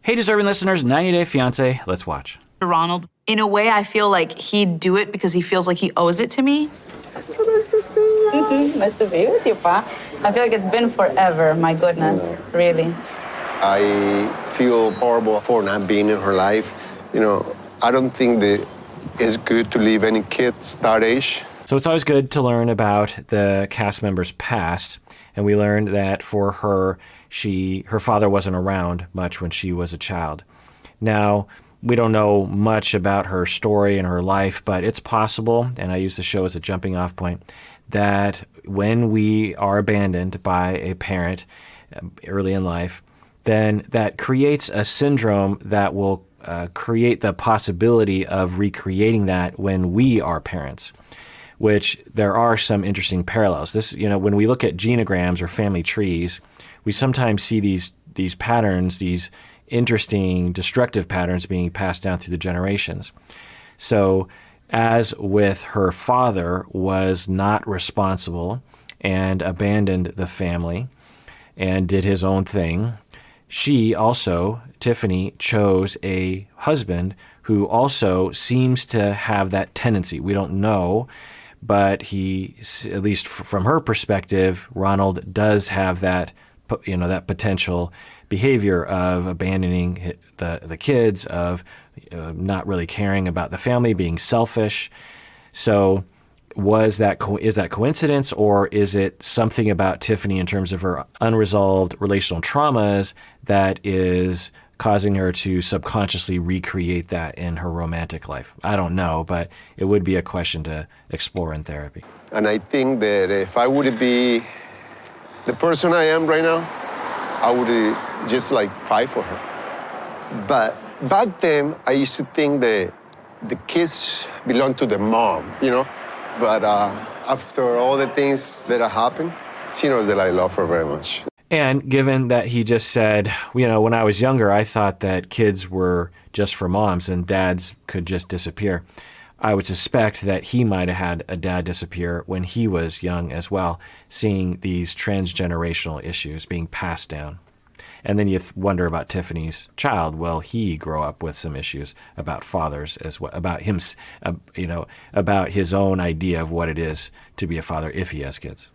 Hey, deserving listeners, 90 Day Fiancé, let's watch. Ronald, in a way, I feel like he'd do it because he feels like he owes it to me. So nice to see you. Nice to be with you, Pa. I feel like it's been forever, my goodness, really. I feel horrible for not being in her life. I don't think that it's good to leave any kids that age. So it's always good to learn about the cast member's past, and we learned that for her, her father wasn't around much when she was a child. Now, we don't know much about her story and her life, but it's possible, and I use the show as a jumping off point, that when we are abandoned by a parent early in life, then that creates a syndrome that will create the possibility of recreating that when we are parents, which there are some interesting parallels. When we look at genograms or family trees, we sometimes see these patterns, these interesting destructive patterns being passed down through the generations. So as with her father was not responsible and abandoned the family and did his own thing, she also, Tiffany, chose a husband who also seems to have that tendency. We don't know, but he, at least from her perspective, Ronald does have that potential behavior of abandoning the kids, of not really caring about the family, being selfish. So is that coincidence, or is it something about Tiffany in terms of her unresolved relational traumas that is causing her to subconsciously recreate that in her romantic life? I don't know, but it would be a question to explore in therapy. And I think that if I would be the person I am right now, I would just fight for her. But back then, I used to think that the kids belong to the mom, But after all the things that have happened, she knows that I love her very much. And given that he just said, when I was younger, I thought that kids were just for moms and dads could just disappear. I would suspect that he might have had a dad disappear when he was young as well, seeing these transgenerational issues being passed down. And then you wonder about Tiffany's child. Will he grow up with some issues about fathers as well, about him, about his own idea of what it is to be a father if he has kids?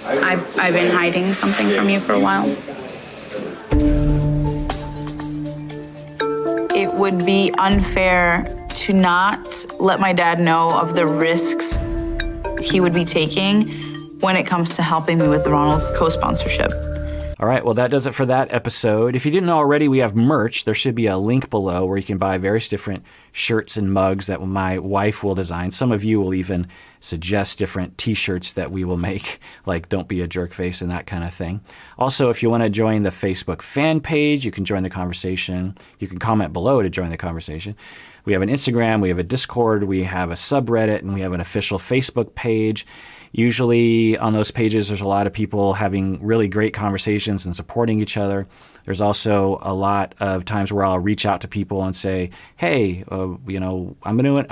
I've been hiding something from you for a while. It would be unfair to not let my dad know of the risks he would be taking when it comes to helping me with Ronald's co-sponsorship. All right, well, that does it for that episode. If you didn't know already, we have merch. There should be a link below where you can buy various different shirts and mugs that my wife will design. Some of you will even suggest different T-shirts that we will make, like Don't Be a Jerk Face and that kind of thing. Also, if you want to join the Facebook fan page, you can join the conversation. You can comment below to join the conversation. We have an Instagram, we have a Discord, we have a subreddit, and we have an official Facebook page. Usually on those pages, there's a lot of people having really great conversations and supporting each other. There's also a lot of times where I'll reach out to people and say, hey, I'm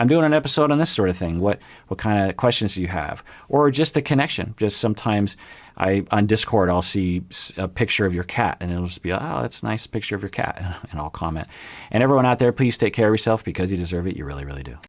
doing an episode on this sort of thing. What kind of questions do you have? Or just a connection. Just sometimes on Discord, I'll see a picture of your cat, and it'll just be, oh, that's a nice picture of your cat, and I'll comment. And everyone out there, please take care of yourself because you deserve it. You really, really do.